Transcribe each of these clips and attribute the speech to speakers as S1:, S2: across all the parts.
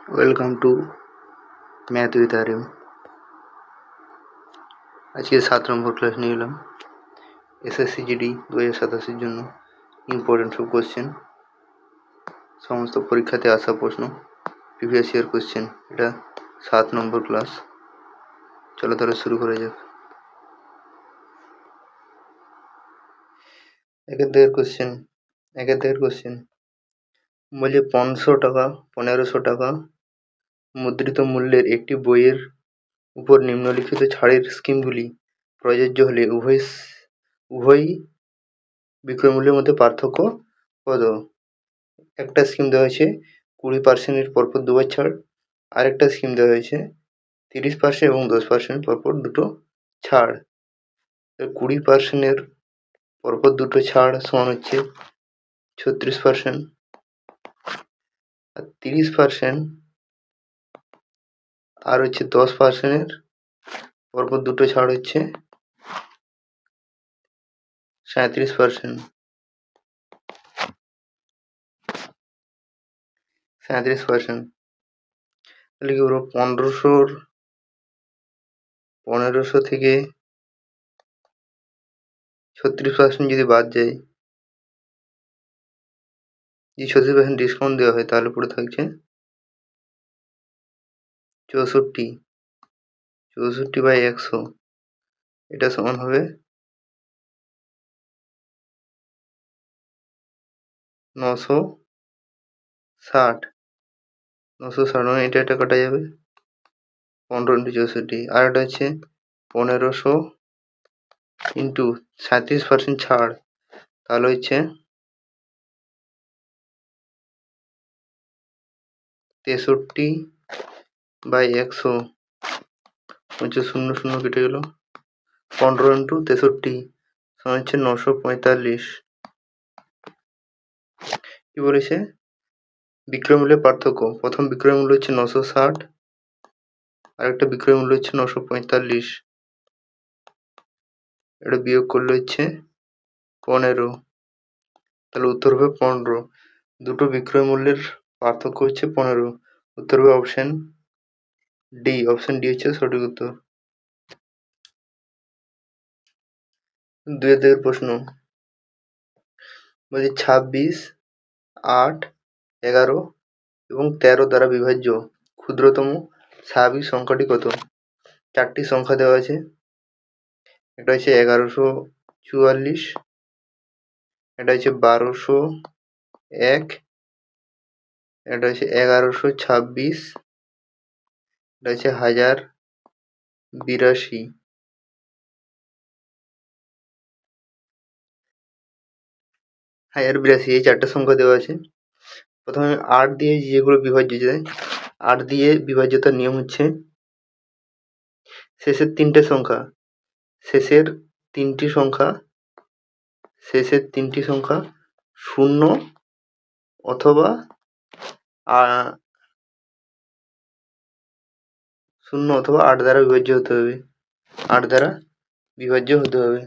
S1: Welcome to math with RM. আজকে 7 নম্বর class নিয়ে এলাম। এসএসসি জিডি 2087-এর জন্য ইম্পর্টেন্ট সব কোশ্চেন, সমস্ত পরীক্ষাতে আসা প্রশ্ন, প্রিভিয়াস ইয়ার কোশ্চেন। এটা 7 নম্বর ক্লাস। চলো তাহলে শুরু করা যাক। একের দাগের কোশ্চেন বলছে 1500 টাকা মুদ্রিত মূল্যের একটি বইয়ের উপর নিম্নলিখিত ছাড়ের স্কিমগুলি প্রযোজ্য হলে উভয় বিক্রয়মূল্যের মধ্যে পার্থক্য কত? একটা স্কিম দেওয়া হয়েছে 20% পরপর 2বার ছাড়, আরেকটা স্কিম দেওয়া হয়েছে 30% এবং 10% পরপর দুটো ছাড়। 20% পরপর দুটো ছাড় সমান হচ্ছে 36%, আর 30% আর হচ্ছে 10% পরপর দুটো ছাড় হচ্ছে 37%। তাহলে কি বলবো, 1500 থেকে 36% যদি বাদ যায়, যদি 36% ডিসকাউন্ট দেওয়া হয় তাহলে পুরো থাকছে 64/100, এটা সমান হবে 960। মানে এটা কাটা যাবে, 15 × 64। আর এটা হচ্ছে 1500 ইন্টু 37% ছাড়, তাহলে হচ্ছে 63/100 হচ্ছে 00 কেটে গেল। 15 × 63 সমান হচ্ছে 945। কি বলেছে? বিক্রয় মূল্যের পার্থক্য। প্রথম বিক্রয় মূল্য হচ্ছে 960, আরেকটা বিক্রয় মূল্য হচ্ছে 945। এটা বিয়োগ করলে হচ্ছে 15, তাহলে উত্তর হবে 15। দুটো বিক্রয় মূল্যের পার্থক্য হচ্ছে 15। উত্তর হবে অপশন ডি হচ্ছে সঠিক উত্তর। 2 এর দাগের প্রশ্ন বলছে 26, 8, 11 এবং 13 দ্বারা বিভাজ্য ক্ষুদ্রতম স্বাভাবিক সংখ্যাটি কত? 4টি সংখ্যা দেওয়া আছে। এটা হচ্ছে 1144, এটা হচ্ছে 1201, এটা হচ্ছে 1126, এটা হচ্ছে 1082। এই 4টে সংখ্যা দেওয়া আছে। প্রথমে 8 দিয়ে যেগুলো বিভাজ্য যায়, 8 দিয়ে বিভাজ্যতার নিয়ম হচ্ছে শেষের তিনটি সংখ্যা 0 অথবা 8 দ্বারা বিভাজ্য হতে হবে। 8 দ্বারা বিভাজ্য হতে হবে।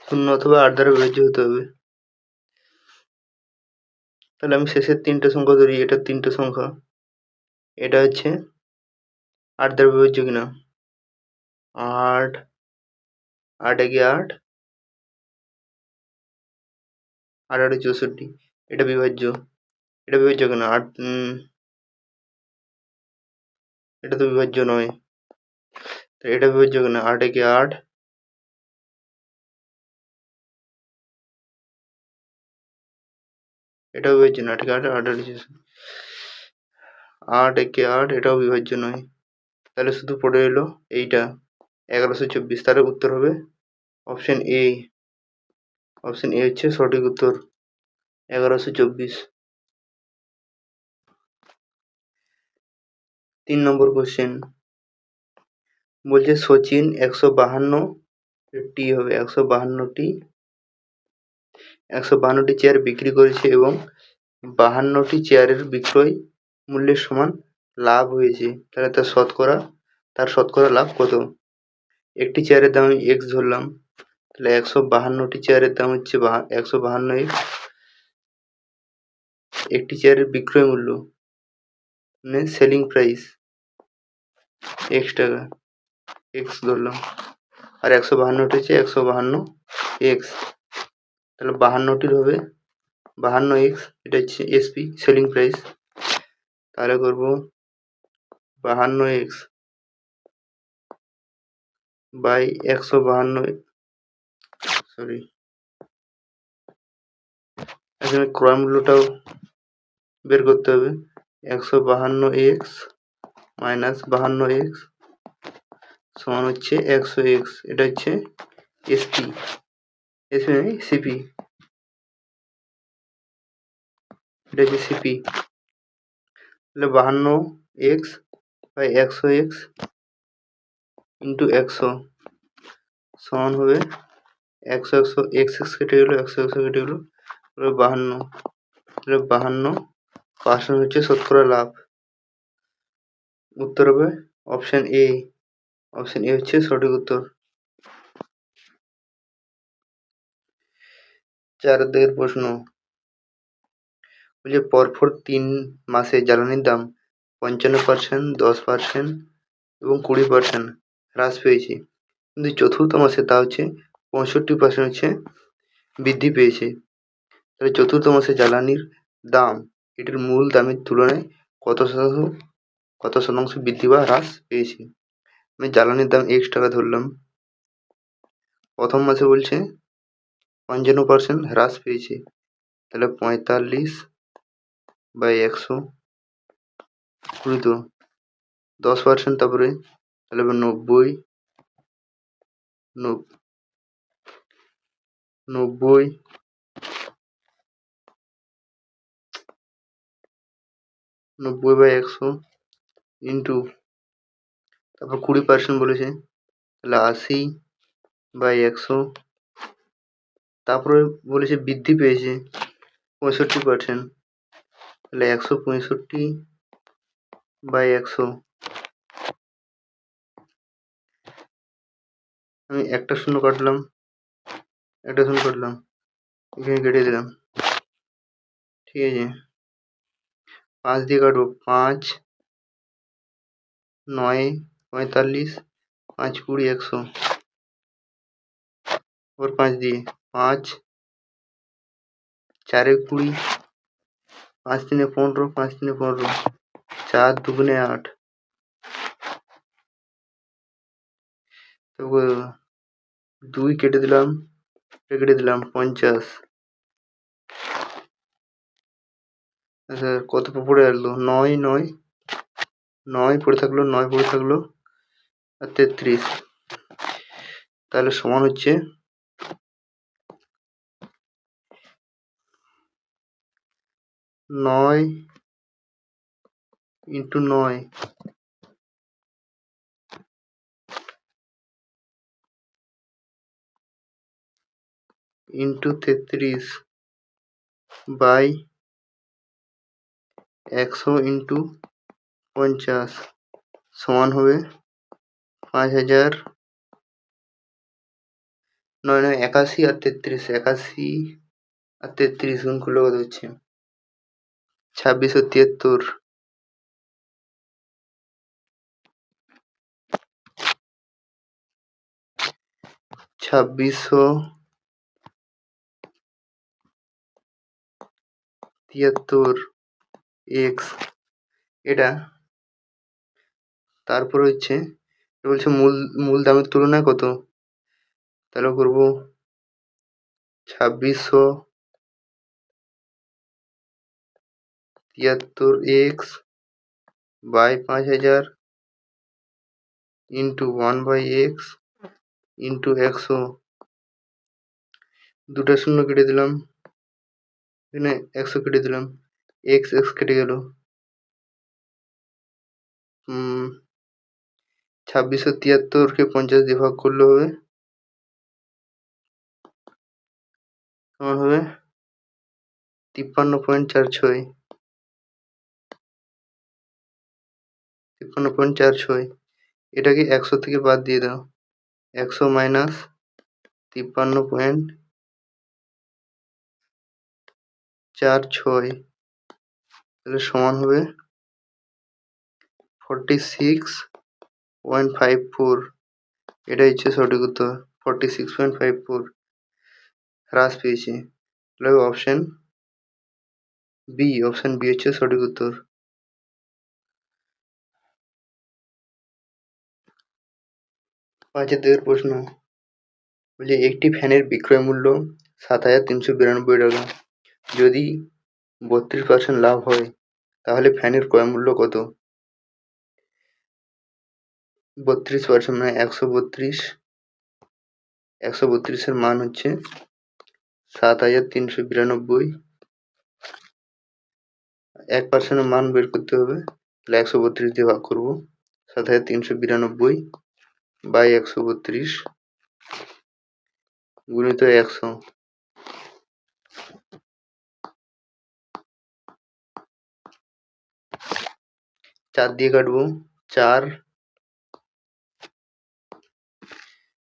S1: শূন্য অথবা 8 দ্বারা বিভাজ্য হতে হবে। তাহলে আমি শেষের 3টে সংখ্যা ধরি। এটা 3টে সংখ্যা, এটা হচ্ছে 8 দ্বারা বিভাজ্য কিনা? 8, 8 একে 8, 8 8 64। এটা বিভাজ্য। এটা বিভাজ্য কিনা? 8, এটা তো বিভাজ্য নয়। এটা বিভাজ্য কিনা? 8 একে 8, এটাও বিভাজ্য না। 8 একে 8, 8 8 8 একে 8, এটাও বিভাজ্য নয়। তাহলে শুধু পড়ে এলো এইটা 1124। তাহলে উত্তর হবে অপশন এ। অপশন এ হচ্ছে সঠিক উত্তর, 1124। 3 নম্বর কোশ্চেন বলছে সচিন 152টি হবে 152টি 152টি চেয়ার বিক্রি করেছে এবং 52টি চেয়ারের বিক্রয় মূল্যের সমান লাভ হয়েছে, তাহলে তার শতকরা লাভ কত? একটি চেয়ারের দাম আমি x ধরলাম, তাহলে 152টি চেয়ারের দাম হচ্ছে 152x। একটি চেয়ারের বিক্রয় মূল্য মানে সেলিং প্রাইস x টাকা, x ধরলাম, আর 152টি হচ্ছে 152x, তাহলে 52টির হবে 52x, এটা হচ্ছে এসপি সেলিং প্রাইস। তাহলে করব 52x বাই 152, সরি এখানে ক্রয় মূল্যটাও বের করতে হবে। 152x মাইনাস 52x সমান হচ্ছে 100x, এটা হচ্ছে এসপি, এসপি মানে সিপি, এটা হচ্ছে সিপি। তাহলে 52x বাই 100x ইন্টু 100 সমান হবে 100 x কেটে গেলো, 100 কেটে গেলো, 52, তাহলে 52% হচ্ছে শতকরা লাভ। উত্তর হবে অপশন এ, অপশন এ হচ্ছে সঠিক উত্তর। 4 দাগের প্রশ্ন বলছে পরপর 3 মাসে জ্বালানির দাম 55%, 10% এবং 20% হ্রাস পেয়েছে, কিন্তু চতুর্থ মাসে তা হচ্ছে 65% হচ্ছে বৃদ্ধি পেয়েছে। তাহলে চতুর্থ মাসে জ্বালানির দাম এটির মূল দামের তুলনায় কত শতাংশ বৃদ্ধি বা হ্রাস পেয়েছে? আমি জ্বালানির দাম x টাকা ধরলাম, প্রথম মাসে বলছে 55% হ্রাস পেয়েছে, তাহলে 45 বাই 100 গুণিত 10%, তারপরে তাহলে 90 বাই 100 ইন্টু তারপর 20% বলেছে, তাহলে 80 বাই 100, তারপরে বলেছে বৃদ্ধি পেয়েছে 65%, তাহলে 165 বাই 100, আমি একটা শূন্য কাটলাম, এখানে কেটে দিলাম, ঠিক আছে, 5 দিয়ে কাটবো, 5 9 45, 5 20 100, और 5 দিয়ে 5 4 20, 5 3 15, 5 3 15, 4 2 8, তারপর 2 কেটে দিলাম, 50। আচ্ছা কত পড়ে আসলো? 9 পড়ে থাকলো, আর 33, তাহলে সমান হচ্ছে 9 ইন্টু 9 ইন্টু 33 বাই 100 ইন্টু 50 সমান হবে 5000, 9 9 81 আর 33, 81 আর 33 গুণ করলে কত হচ্ছে? 2673, 2673 x, এটা তারপর হচ্ছে বলছে মূল দামের তুলনায় কত, তাহলে করবো 2673 x by 5000 into 1/x into 100, দুটো শূন্য কেটে দিলাম, এখানে 100 কেটে দিলাম, x কেটে গেল, 2673 কে 50 দিয়ে ভাগ করলে হবে সমান হবে 53.46। 53.46, এটাকে 100 থেকে বাদ দিয়ে দাও। 100 মাইনাস 53.46, তাহলে সমান হবে 46.54। এটাই হচ্ছে সঠিক উত্তর। 46.54 হ্রাস পেয়েছে। তাহলে অপশন বি হচ্ছে সঠিক উত্তর। 5 প্রশ্ন বলি, একটি ফ্যানের বিক্রয় মূল্য 7,392 টাকা। যদি 32% লাভ হয় তাহলে ফ্যানের ক্রয় মূল্য কত? 32% মানে 132। 132-এর মান হচ্ছে 7,392। 1% মান বের করতে হবে, তাহলে 132 দিয়ে ভাগ করবো। 7,392 বাই 132 গুণিত 100। 4 দিয়ে কাটবো। 4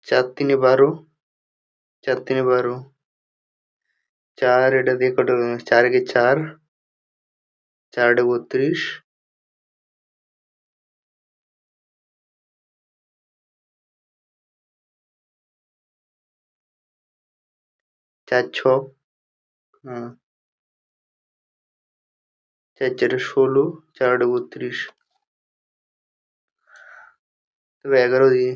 S1: 4 3 12। 4 3 12। 4 এটা দিয়ে কাটো, 4 কে 4, 4 32। 4 6, 4 4 16, 4 32। তবে 11 দিয়ে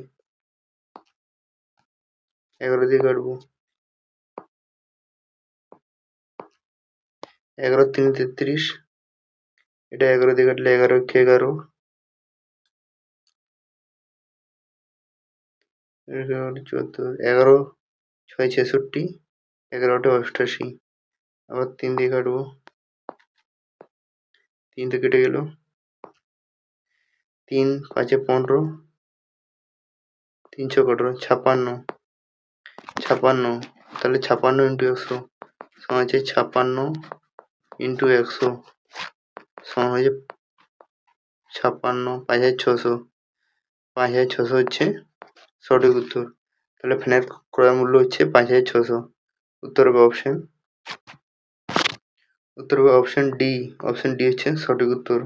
S1: 11 দিয়ে কাটবো। 11 3 33। এটা 11 দিয়ে কাটলে 11 কে 11। 11 6 66। 11 88। আবার 3 দিয়ে কাটবো। 3 তো কেটে গেল। 3 5 15। 3 6 18, 56। 56, তাহলে 56 ইন্টু 100 সমান হচ্ছে 56 ইন্টু 100 সমান হচ্ছে 56, 5600। 5600 হচ্ছে সঠিক উত্তর। তাহলে ফ্যানের ক্রয় মূল্য হচ্ছে 5600। উত্তর হবে অপশন ডি। অপশন ডি হচ্ছে সঠিক উত্তর।